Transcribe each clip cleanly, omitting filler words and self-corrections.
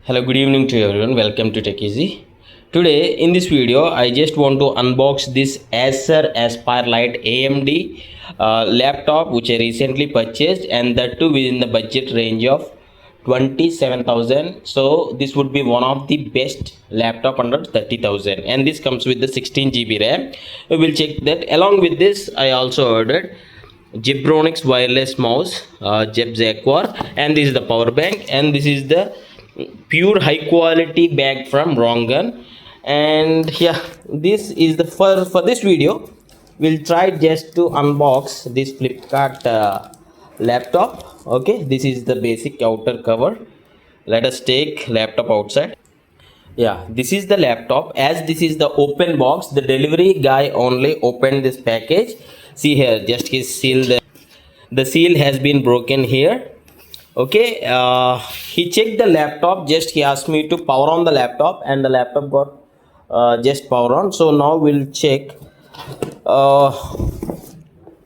Hello, good evening to everyone. Welcome to Tech Easy. Today in this video, I just want to unbox this Acer Aspire Lite AMD laptop which I recently purchased, and that too within the budget range of 27,000. So this would be one of the best laptop under 30,000, and this comes with the 16 GB RAM. We will check that. Along with this, I also ordered Gibronix wireless mouse, Jeb Jaguar, and this is the power bank, and this is the pure high quality bag from Rongan. And yeah, this is the for this video we'll try just to unbox this Flipkart laptop. Okay, this is the basic outer cover. Let us take laptop outside. Yeah, this is the laptop. As this is the open box, the delivery guy only opened this package. See here, just his seal, the seal has been broken here. Okay, he checked the laptop. Just he asked me to power on the laptop, and the laptop got just power on. So now we'll check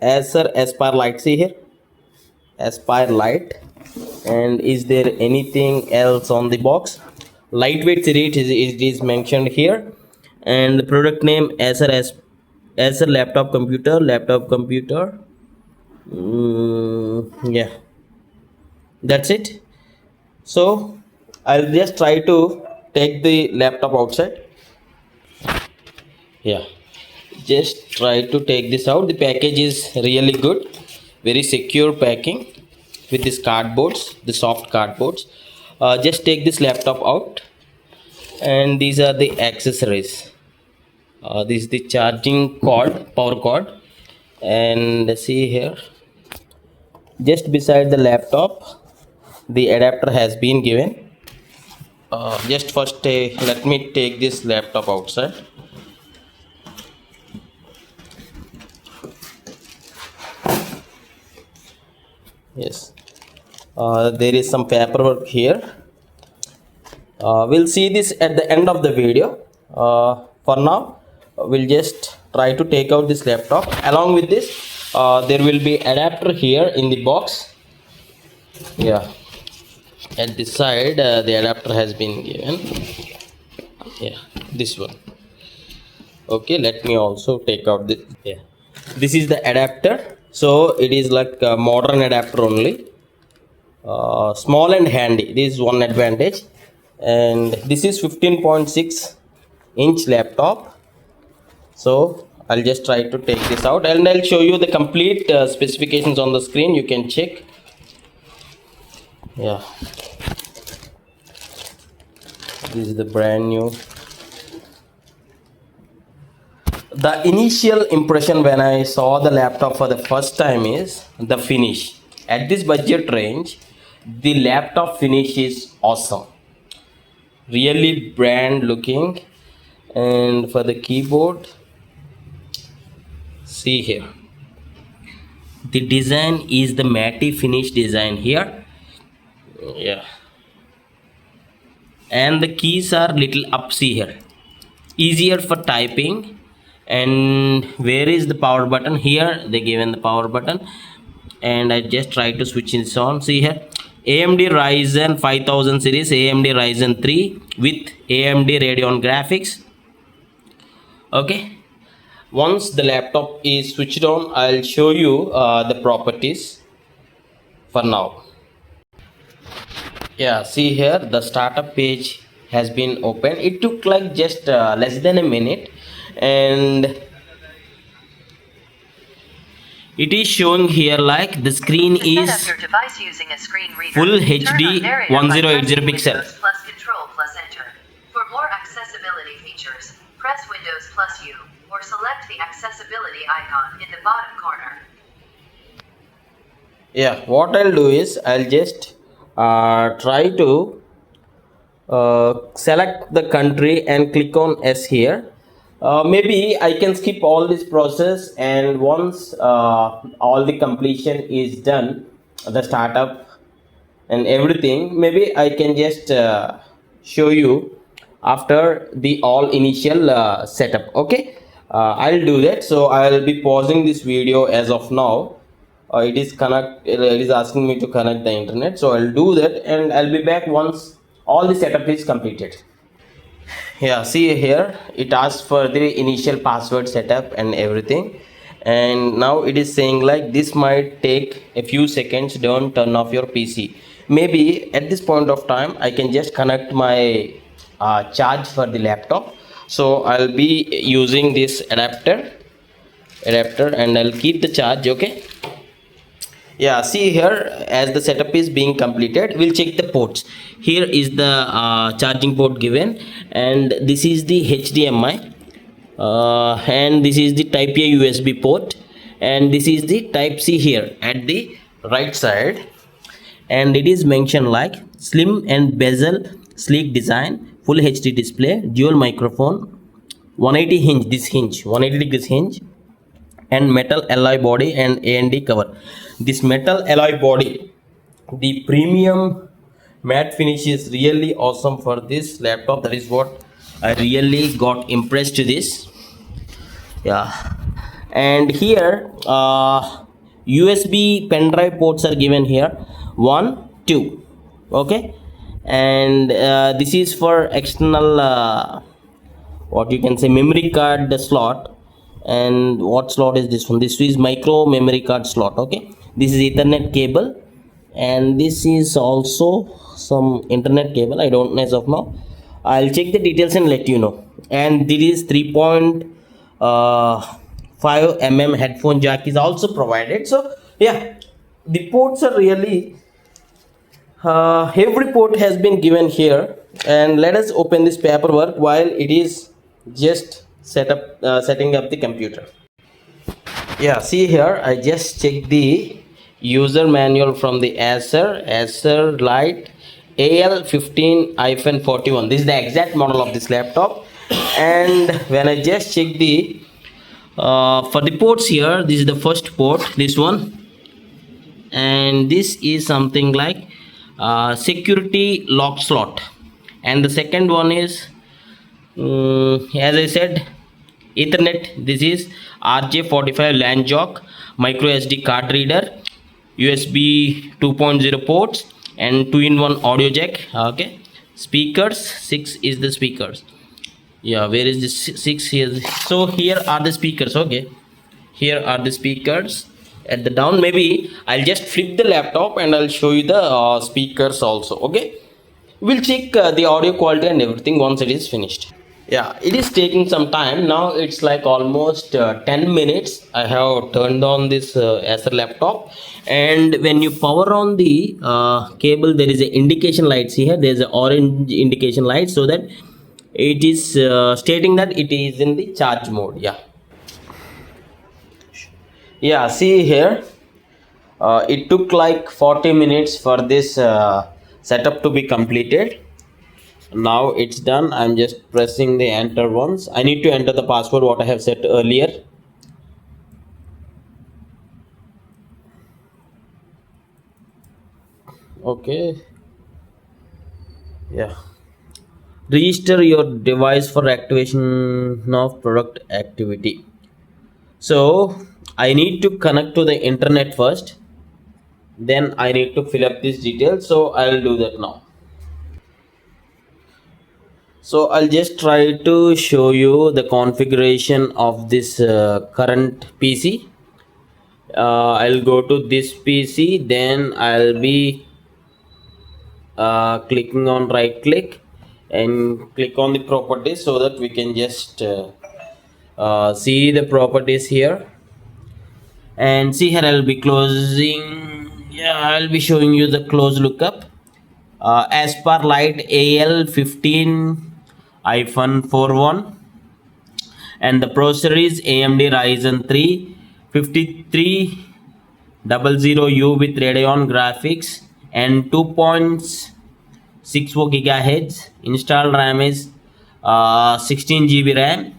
Acer Aspire Lite. See here, Aspire Lite. And is there anything else on the box? Lightweight series is mentioned here, and the product name Acer laptop computer. Yeah, that's it. So I'll just try to take the laptop outside. Yeah, just try to take this out. The package is really good, very secure packing with these cardboards, the soft cardboards. Just take this laptop out, and these are the accessories. This is the charging cord, power cord, and see here, just beside the laptop the adapter has been given. Just first let me take this laptop outside. Yes, there is some paperwork here. We'll see this at the end of the video. For now, we'll just try to take out this laptop. Along with this, there will be adapter here in the box. Yeah, at this side the adapter has been given. Yeah, this one. Okay, let me also take out this. Yeah, this is the adapter. So it is like a modern adapter only, small and handy. This is one advantage. And this is 15.6-inch laptop. So I'll just try to take this out, and I'll show you the complete specifications on the screen. You can check. Yeah, this is the brand new. The initial impression when I saw the laptop for the first time is the finish. At this budget range, the laptop finish is awesome, really brand looking. And for the keyboard, see here, the design is the matte finish design here. Yeah, and the keys are little up. See here, easier for typing. And where is the power button? Here they given the power button, and I just try to switch this on. See here, AMD Ryzen 5000 series, AMD Ryzen 3 with AMD Radeon graphics. Okay, once the laptop is switched on, I'll show you the properties. For now, yeah, see here, the startup page has been opened. It took like just less than a minute, and it is showing here like the screen is full HD 1080 pixels. Plus Control plus Enter. For more accessibility features, press Windows plus U or select the accessibility icon in the bottom corner. Yeah, what I'll do is I'll just try to select the country and click on S here. Maybe I can skip all this process, and once all the completion is done, the startup and everything, maybe I can just show you after the all initial setup. Okay, I'll do that. So I'll be pausing this video as of now. It is asking me to connect the internet, so I'll do that, and I'll be back once all the setup is completed. Yeah, see here it asks for the initial password setup and everything, and now it is saying like this might take a few seconds, don't turn off your PC. Maybe at this point of time I can just connect my charge for the laptop, so I'll be using this adapter and I'll keep the charge. Okay, yeah, see here, as the setup is being completed, we'll check the ports. Here is the charging port given, and this is the HDMI, and this is the type A USB port, and this is the type C here at the right side, and it is mentioned like slim and bezel sleek design, full HD display, dual microphone, 180 hinge, this hinge 180 degrees hinge, and metal alloy body and A&D cover. This metal alloy body, the premium matte finish is really awesome for this laptop. That is what I really got impressed to this. Yeah, and here USB pen drive ports are given here, 1 2. Okay, and this is for external what you can say memory card slot. And what slot is this one? This is micro memory card slot. Okay, this is Ethernet cable, and this is also some internet cable. I don't know as of now. I'll check the details and let you know. And this is 3.5 mm headphone jack is also provided. So yeah, the ports are really every port has been given here. And let us open this paperwork while it is just setting up the computer. Yeah, see here, I just checked the user manual from the Acer Lite AL15-41. This is the exact model of this laptop. And when I just check the for the ports here, this is the first port, this one, and this is something like security lock slot, and the second one is as I said, Ethernet. This is RJ45 LAN jack, micro SD card reader, USB 2.0 ports, and 2-in-1 audio jack. Okay, speakers, 6 is the speakers. Yeah, where is this 6 here? So here are the speakers. Okay, here are the speakers at the down. Maybe I'll just flip the laptop and I'll show you the speakers also. Okay, we'll check the audio quality and everything once it is finished. Yeah, it is taking some time. Now it's like almost 10 minutes I have turned on this Acer laptop, and when you power on the cable, there is a indication lights here. There's an orange indication light, so that it is stating that it is in the charge mode. Yeah, see here, it took like 40 minutes for this setup to be completed. Now it's done. I'm just pressing the enter once. I need to enter the password what I have set earlier. Okay, yeah, register your device for activation of product activity. So I need to connect to the internet first, then I need to fill up this detail. So I'll do that now. So I'll just try to show you the configuration of this current PC. I'll go to this PC, then I'll be clicking on right click and click on the properties, so that we can just see the properties here. And see here, I'll be closing. Yeah, I'll be showing you the close lookup. Aspire Lite AL15-41, and the processor is AMD Ryzen 3 5300U with Radeon graphics and 2.64 GHz. Installed RAM is 16 GB RAM.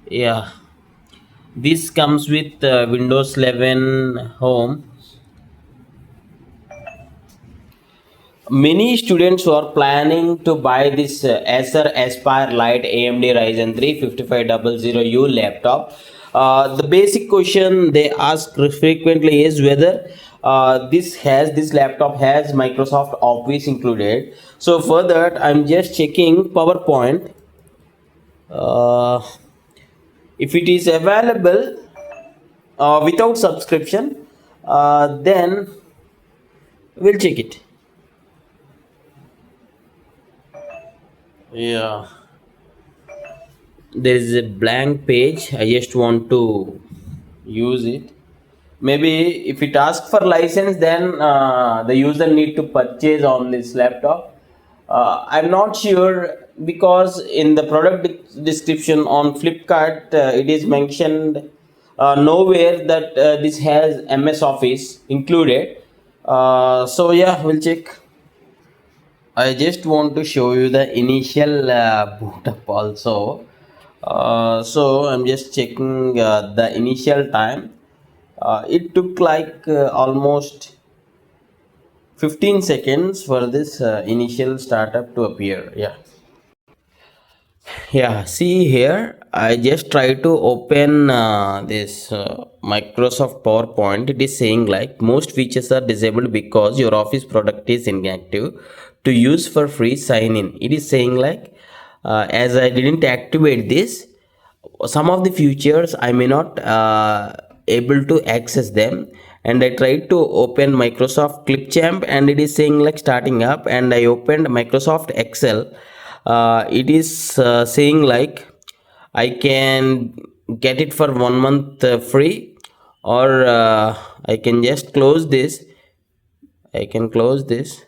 Yeah, this comes with Windows 11 Home. Many students who are planning to buy this Acer Aspire Lite AMD Ryzen 3 5500U laptop, the basic question they ask frequently is whether this laptop has Microsoft Office included. So for that, I'm just checking PowerPoint. If it is available without subscription, then we'll check it. Yeah, there is a blank page. I just want to use it. Maybe if it asks for license, then the user need to purchase on this laptop. I'm not sure, because in the product description on Flipkart, it is mentioned nowhere that this has MS Office included. So yeah, we'll check. I just want to show you the initial boot up also. So I'm just checking the initial time. It took like almost 15 seconds for this initial startup to appear. Yeah, see here, I just try to open this Microsoft PowerPoint. It is saying like most features are disabled because your Office product is inactive. To use for free, sign in. It is saying like as I didn't activate this, some of the features I may not able to access them. And I tried to open Microsoft Clipchamp, and it is saying like starting up. And I opened Microsoft Excel. It is saying like I can get it for 1 month free, or I can just close this. I can close this.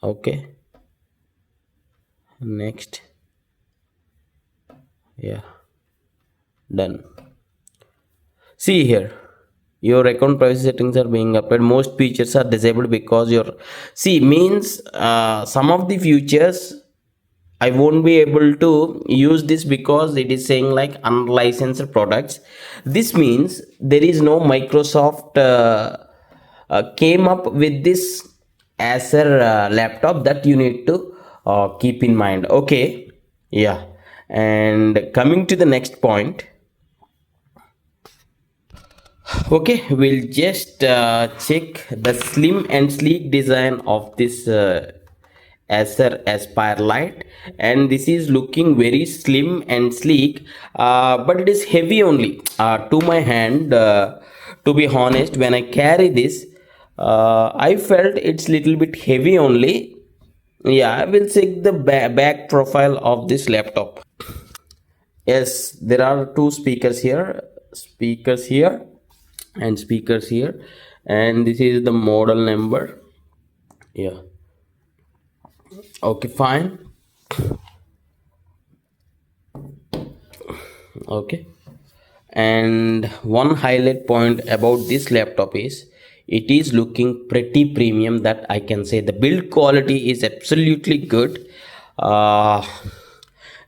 Okay, next. Yeah, done. See here, your account privacy settings are being applied. Most features are disabled because your means some of the features I won't be able to use this because it is saying like unlicensed products. This means there is no Microsoft came up with this Acer laptop, that you need to keep in mind. Okay, yeah. And coming to the next point. Okay, we'll just check the slim and sleek design of this Acer Aspire Lite, and this is looking very slim and sleek, but it is heavy only to my hand. To be honest, when I carry this, I felt it's little bit heavy only. Yeah, I will check the back profile of this laptop. Yes, there are two speakers here, and speakers here, and this is the model number. Yeah, okay, fine. Okay, and one highlight point about this laptop is it is looking pretty premium, that I can say. The build quality is absolutely good. The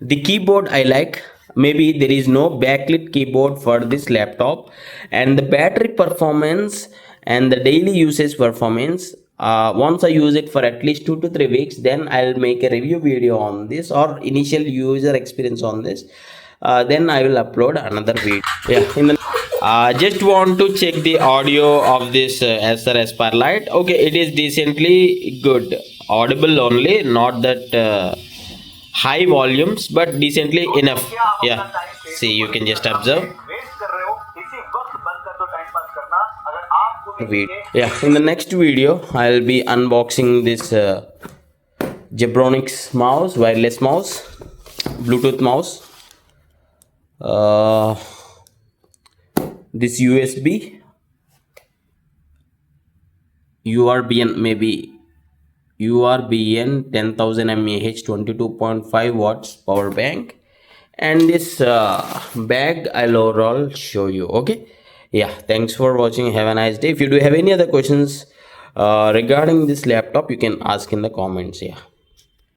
keyboard I like. Maybe there is no backlit keyboard for this laptop, and the battery performance and the daily usage performance, once I use it for at least 2 to 3 weeks, then I'll make a review video on this, or initial user experience on this. Then I will upload another video. Yeah, just want to check the audio of this Acer Aspire Lite. Okay, it is decently good, audible only, not that high volumes, but decently enough. Yeah, see, you can just observe. Yeah, in the next video I'll be unboxing this Zebronics mouse, wireless mouse, Bluetooth mouse, this USB, URBN, maybe URBN 10,000 mAh 22.5 watts power bank, and this bag I'll overall show you. Okay, yeah, thanks for watching. Have a nice day. If you do have any other questions regarding this laptop, you can ask in the comments. Yeah.